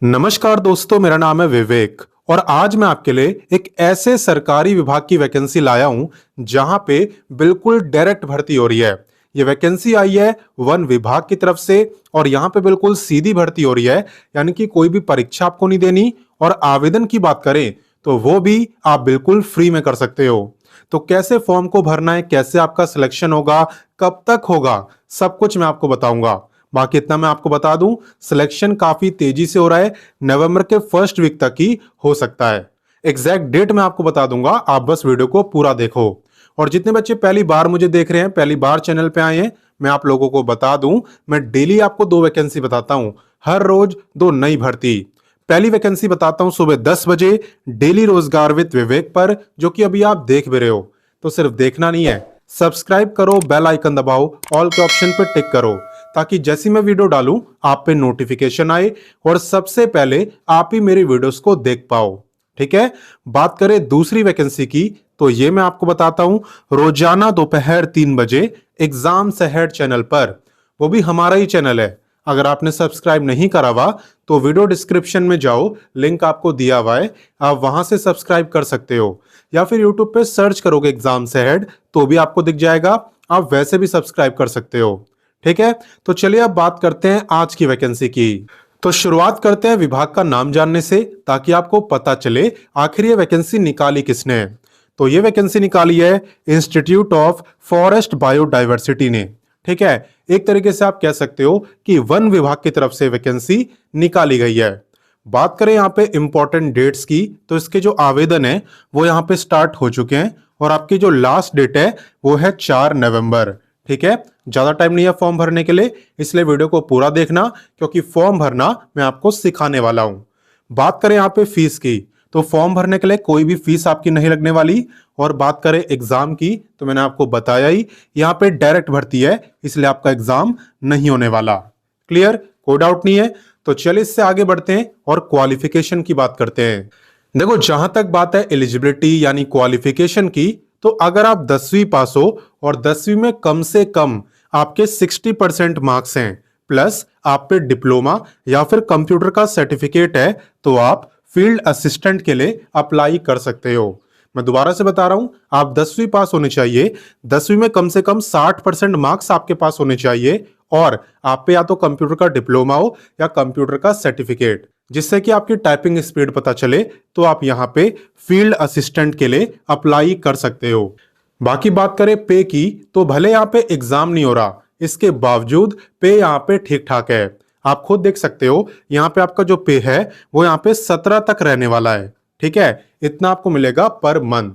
नमस्कार दोस्तों, मेरा नाम है विवेक और आज मैं आपके लिए एक ऐसे सरकारी विभाग की वैकेंसी लाया हूं जहां पे बिल्कुल डायरेक्ट भर्ती हो रही है। ये वैकेंसी आई है वन विभाग की तरफ से और यहां पे बिल्कुल सीधी भर्ती हो रही है, यानी कि कोई भी परीक्षा आपको नहीं देनी। और आवेदन की बात करें तो वो भी आप बिल्कुल फ्री में कर सकते हो। तो कैसे फॉर्म को भरना है, कैसे आपका सिलेक्शन होगा, कब तक होगा, सब कुछ मैं आपको बताऊंगा। बाकी इतना मैं आपको बता दूं, सिलेक्शन काफी तेजी से हो रहा है, नवंबर के फर्स्ट वीक तक ही हो सकता है। एग्जैक्ट डेट मैं आपको बता दूंगा, आप बस वीडियो को पूरा देखो। और जितने बच्चे पहली बार मुझे देख रहे हैं, पहली बार चैनल पे आए हैं, मैं आप लोगों को बता दूं, मैं डेली आपको 2 वैकेंसी बताता हूं, हर रोज 2 नई भर्ती। पहली वैकेंसी बताता हूं सुबह 10 बजे डेली रोजगार विद विवेक पर, जो कि अभी आप देख भी रहे हो। तो सिर्फ देखना नहीं है, सब्सक्राइब करो, बेल आइकन दबाओ, ऑल के ऑप्शन पर टिक करो, ताकि जैसी मैं वीडियो डालूं आप पे नोटिफिकेशन आए और सबसे पहले आप ही मेरी वीडियोस को देख पाओ। ठीक है। बात करें दूसरी वैकेंसी की, तो ये मैं आपको बताता हूं, रोजाना दोपहर 3 बजे एग्जाम से हेड चैनल पर, वो भी हमारा ही चैनल है। अगर आपने सब्सक्राइब नहीं करा हुआ तो वीडियो डिस्क्रिप्शन में जाओ, लिंक आपको दिया हुआ है, आप वहां से सब्सक्राइब कर सकते हो, या फिर यूट्यूब पे सर्च करोगे एग्जाम से हेड तो भी आपको दिख जाएगा, आप वैसे भी सब्सक्राइब कर सकते हो। ठीक है। तो चलिए अब बात करते हैं आज की वैकेंसी की। तो शुरुआत करते हैं विभाग का नाम जानने से, ताकि आपको पता चले आखिर ये वैकेंसी निकाली किसने है। तो ये वैकेंसी निकाली है इंस्टीट्यूट ऑफ फॉरेस्ट बायोडायवर्सिटी ने। ठीक है। एक तरीके से आप कह सकते हो कि वन विभाग की तरफ से वैकेंसी निकाली गई है। बात करें यहाँ पे इंपॉर्टेंट डेट्स की, तो इसके जो आवेदन है वो यहाँ पे स्टार्ट हो चुके हैं और आपकी जो लास्ट डेट है वो है 4 नवंबर। ठीक है। ज्यादा टाइम नहीं है फॉर्म भरने के लिए, इसलिए वीडियो को पूरा देखना, क्योंकि फॉर्म भरना मैं आपको सिखाने वाला हूं। बात करें यहाँ पे फीस की, तो फॉर्म भरने के लिए कोई भी फीस आपकी नहीं लगने वाली। और बात करें एग्जाम की, तो मैंने आपको बताया ही, यहाँ पे डायरेक्ट भर्ती है, इसलिए आपका एग्जाम नहीं होने वाला। क्लियर, कोई डाउट नहीं है। तो चलिए इससे आगे बढ़ते हैं और क्वालिफिकेशन की बात करते हैं। देखो, जहां तक बात है एलिजिबिलिटी यानी क्वालिफिकेशन की, तो अगर आप 10वीं पास हो और 10वीं में कम से कम आपके 60% मार्क्स हैं, प्लस आप पे डिप्लोमा या फिर कंप्यूटर का सर्टिफिकेट है, तो आप फील्ड असिस्टेंट के लिए अप्लाई कर सकते हो। मैं दोबारा से बता रहा हूं, आप 10वीं पास होने चाहिए, 10वीं में कम से कम 60% मार्क्स आपके पास होने चाहिए, और आप पे या तो कंप्यूटर का डिप्लोमा हो या कंप्यूटर का सर्टिफिकेट, जिससे कि आपकी टाइपिंग स्पीड पता चले, तो आप यहाँ पे फील्ड असिस्टेंट के लिए अप्लाई कर सकते हो। बाकी बात करें पे की, तो भले यहाँ पे एग्जाम नहीं हो रहा, इसके बावजूद पे यहाँ पे ठीक ठाक है। आप खुद देख सकते हो, यहाँ पे आपका जो पे है वो यहाँ पे 17 तक रहने वाला है। ठीक है। इतना आपको मिलेगा पर मंथ।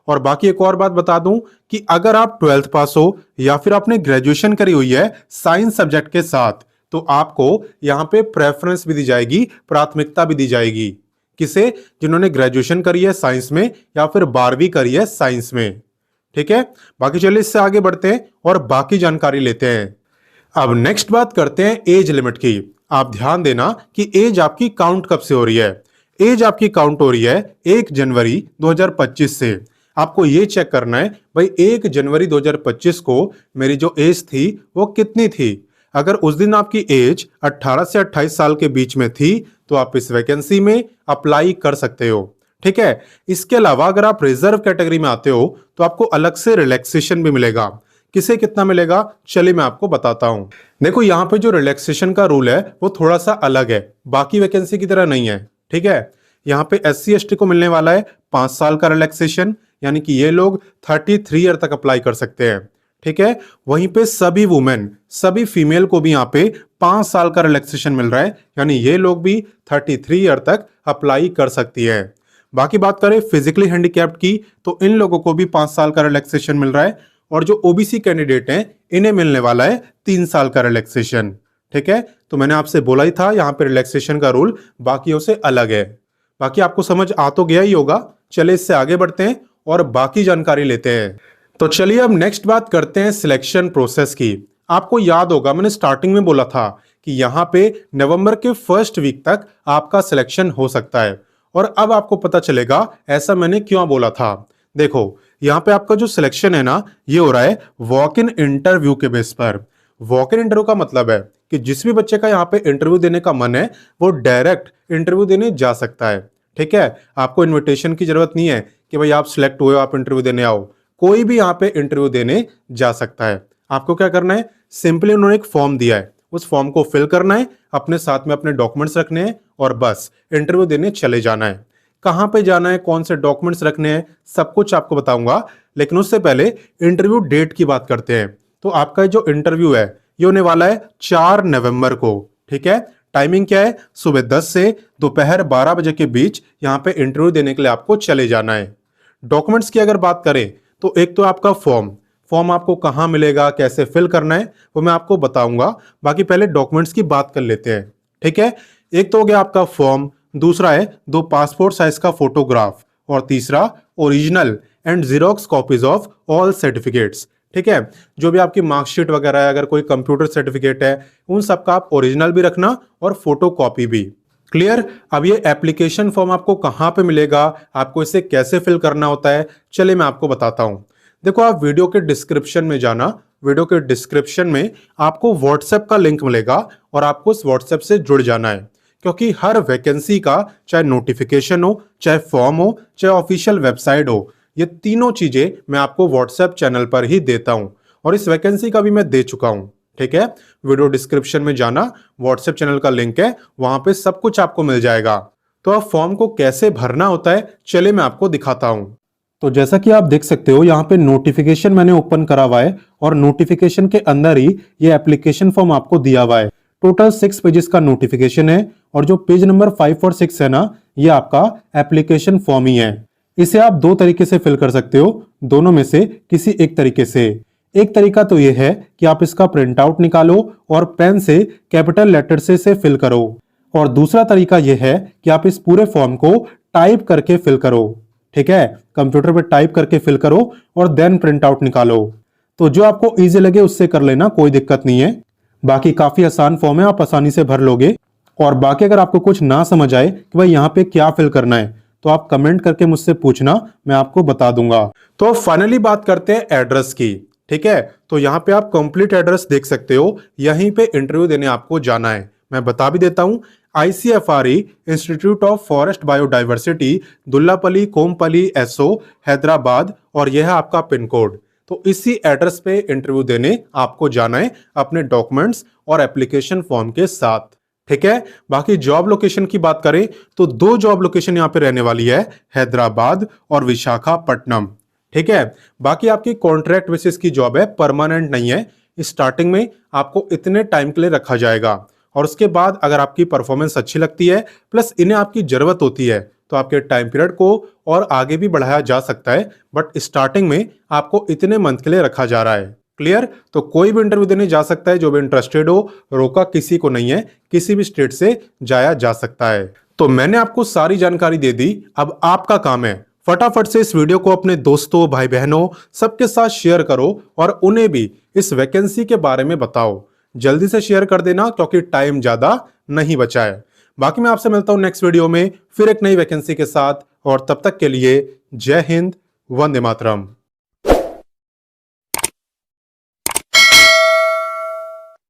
और बाकी एक और बात बता दूं कि अगर आप 12th पास हो या फिर आपने ग्रेजुएशन करी हुई है साइंस सब्जेक्ट के साथ, तो आपको यहाँ पे प्रेफरेंस भी दी जाएगी, प्राथमिकता भी दी जाएगी। किसे? जिन्होंने ग्रेजुएशन करी है साइंस में या फिर 12वीं करी है साइंस में। ठीक है। बाकी चलिए इससे आगे बढ़ते हैं और बाकी जानकारी लेते हैं। अब नेक्स्ट बात करते हैं एज लिमिट की। आप ध्यान देना कि एज आपकी काउंट कब से हो रही है। एज आपकी काउंट हो रही है 1 जनवरी 2025 से। आपको ये चेक करना है, भाई 1 जनवरी 2025 को मेरी जो एज थी वो कितनी थी। अगर उस दिन आपकी एज 18 से 28 साल के बीच में थी, तो आप इस वैकेंसी में अप्लाई कर सकते हो। ठीक है। इसके अलावा अगर आप रिजर्व कैटेगरी में आते हो, तो आपको अलग से रिलैक्सेशन भी मिलेगा। किसे कितना मिलेगा, चलिए मैं आपको बताता हूं। देखो, यहाँ पे जो रिलैक्सेशन का रूल है वो थोड़ा सा अलग है, बाकी वैकेंसी की तरह नहीं है। ठीक है। यहाँ पे SC ST को मिलने वाला है 5 साल का रिलैक्सेशन, यानी कि ये लोग 33 ईयर तक अप्लाई कर सकते हैं। ठीक है। वहीं पे सभी वुमेन, सभी फीमेल को भी यहाँ पे 5 साल का रिलैक्सेशन मिल रहा है, यानी ये लोग भी 33 ईयर तक अप्लाई कर सकती है। बाकी बात करें फिजिकली हैंडीकैप्ड की, तो इन लोगों को भी 5 साल का रिलैक्सेशन मिल रहा है, और जो OBC कैंडिडेट हैं इन्हें मिलने वाला है 3 साल का रिलैक्सेशन। ठीक है। तो मैंने आपसे बोला ही था, यहाँ पे रिलैक्सेशन का रूल बाकियों से अलग है। बाकी आपको समझ आ तो गया ही होगा। चलिए इससे आगे बढ़ते हैं और बाकी जानकारी लेते हैं। तो चलिए अब नेक्स्ट बात करते हैं सिलेक्शन प्रोसेस की। आपको याद होगा, मैंने स्टार्टिंग में बोला था कि यहाँ पे नवंबर के फर्स्ट वीक तक आपका सिलेक्शन हो सकता है, और अब आपको पता चलेगा ऐसा मैंने क्यों बोला था। देखो, यहाँ पे आपका जो सिलेक्शन है ना, ये हो रहा है वॉक इन इंटरव्यू के बेस पर। वॉक इन इंटरव्यू का मतलब है कि जिस भी बच्चे का यहाँ पे इंटरव्यू देने का मन है वो डायरेक्ट इंटरव्यू देने जा सकता है। ठीक है, आपको इनविटेशन की जरूरत नहीं है कि भाई आप सिलेक्ट हुए हो आप इंटरव्यू देने आओ। कोई भी यहाँ पे इंटरव्यू देने जा सकता है। आपको क्या करना है, सिंपली उन्होंने एक फॉर्म दिया है, उस फॉर्म को फिल करना है, अपने साथ में अपने डॉक्यूमेंट्स रखने हैं और बस इंटरव्यू देने चले जाना है। कहाँ पे जाना है, कौन से डॉक्यूमेंट्स रखने हैं, सब कुछ आपको बताऊंगा। लेकिन उससे पहले इंटरव्यू डेट की बात करते हैं। तो आपका जो इंटरव्यू है ये होने वाला है 4 नवंबर को। ठीक है, टाइमिंग क्या है, सुबह 10 से दोपहर 12 बजे के बीच यहाँ पे इंटरव्यू देने के लिए आपको चले जाना है। डॉक्यूमेंट्स की अगर बात करें तो एक तो आपका फॉर्म आपको कहाँ मिलेगा, कैसे फिल करना है वो मैं आपको बताऊंगा। बाकी पहले डॉक्यूमेंट्स की बात कर लेते हैं। ठीक है, एक तो हो गया आपका फॉर्म, दूसरा है 2 पासपोर्ट साइज का फोटोग्राफ और तीसरा original and xerox copies of all certificates. ठीक है, जो भी आपकी मार्कशीट वगैरह है, अगर कोई कंप्यूटर सर्टिफिकेट है, उन सब का आप ओरिजिनल भी रखना और फोटो कॉपी भी। क्लियर। अब ये एप्लीकेशन फॉर्म आपको कहाँ पे मिलेगा, आपको इसे कैसे फिल करना होता है, चलिए मैं आपको बताता हूँ। देखो, आप वीडियो के डिस्क्रिप्शन में जाना, वीडियो के डिस्क्रिप्शन में आपको व्हाट्सएप का लिंक मिलेगा और आपको उस व्हाट्सएप से जुड़ जाना है। क्योंकि हर वैकेंसी का चाहे नोटिफिकेशन हो, चाहे फॉर्म हो, चाहे ऑफिशियल वेबसाइट हो, ये तीनों चीजें मैं आपको व्हाट्सएप चैनल पर ही देता हूं और इस वैकेंसी का भी मैं दे चुका हूं। ठीक है, वीडियो डिस्क्रिप्शन में जाना, व्हाट्सएप चैनल का लिंक है, वहां पे सब कुछ आपको मिल जाएगा। तो अब फॉर्म को कैसे भरना होता है चलिए मैं आपको दिखाता हूं। तो जैसा कि आप देख सकते हो यहाँ पे नोटिफिकेशन मैंने ओपन करा हुआ है और नोटिफिकेशन के अंदर ही ये एप्लीकेशन फॉर्म आपको दिया हुआ है। टोटल 6 पेजेस का नोटिफिकेशन है और जो पेज नंबर 5 और 6 है ना, ये आपका एप्लीकेशन फॉर्म ही है। इसे आप 2 तरीके से फिल कर सकते हो, दोनों में से किसी एक तरीके से। एक तरीका तो ये है कि आप इसका प्रिंट आउट निकालो और पेन से कैपिटल लेटर से इसे फिल करो, और दूसरा तरीका यह है कि आप इस पूरे फॉर्म को टाइप करके फिल करो। ठीक है, कंप्यूटर पे टाइप करके फिल करो और देन प्रिंट आउट निकालो। तो जो आपको इजी लगे उससे कर लेना, कोई दिक्कत नहीं है। बाकी काफी आसान फॉर्म है, आप आसानी से भर लोगे। और बाकी अगर आपको कुछ ना समझ आए कि भाई यहाँ पे क्या फिल करना है, तो आप कमेंट करके मुझसे पूछना, मैं आपको बता दूंगा। तो फाइनली बात करते हैं एड्रेस की। ठीक है, तो यहाँ पे आप कंप्लीट एड्रेस देख सकते हो, यहीं पे इंटरव्यू देने आपको जाना है। मैं बता भी देता हूँ, ICFRE institute of forest biodiversity, Dullapally Kompally SO, Hyderabad, और यह है आपका पिन कोड। तो इसी एड्रेस पे इंटरव्यू देने आपको जाना है अपने डॉक्यूमेंट्स और एप्लीकेशन फॉर्म के साथ। ठीक है, बाकी जॉब लोकेशन की बात करें तो 2 जॉब लोकेशन यहाँ पे रहने वाली है, हैदराबाद और विशाखापट्टनम। ठीक है, बाकी आपकी कॉन्ट्रैक्ट बेसिस की जॉब है, परमानेंट नहीं है। स्टार्टिंग में आपको इतने टाइम के लिए रखा जाएगा और उसके बाद अगर आपकी परफॉर्मेंस अच्छी लगती है प्लस इन्हें आपकी जरूरत होती है तो आपके टाइम पीरियड को और आगे भी बढ़ाया जा सकता है, बट स्टार्टिंग में आपको इतने मंथ के लिए रखा जा रहा है। क्लियर। तो कोई भी इंटरव्यू देने जा सकता है जो भी इंटरेस्टेड हो, रोका किसी को नहीं है, किसी भी स्टेट से जाया जा सकता है। तो मैंने आपको सारी जानकारी दे दी, अब आपका काम है फटाफट से इस वीडियो को अपने दोस्तों, भाई बहनों सबके साथ शेयर करो और उन्हें भी इस वैकेंसी के बारे में बताओ। जल्दी से शेयर कर देना क्योंकि टाइम ज्यादा नहीं बचा है। बाकी मैं आपसे मिलता हूं नेक्स्ट वीडियो में फिर एक नई वैकेंसी के साथ, और तब तक के लिए जय हिंद, वंदे मातरम।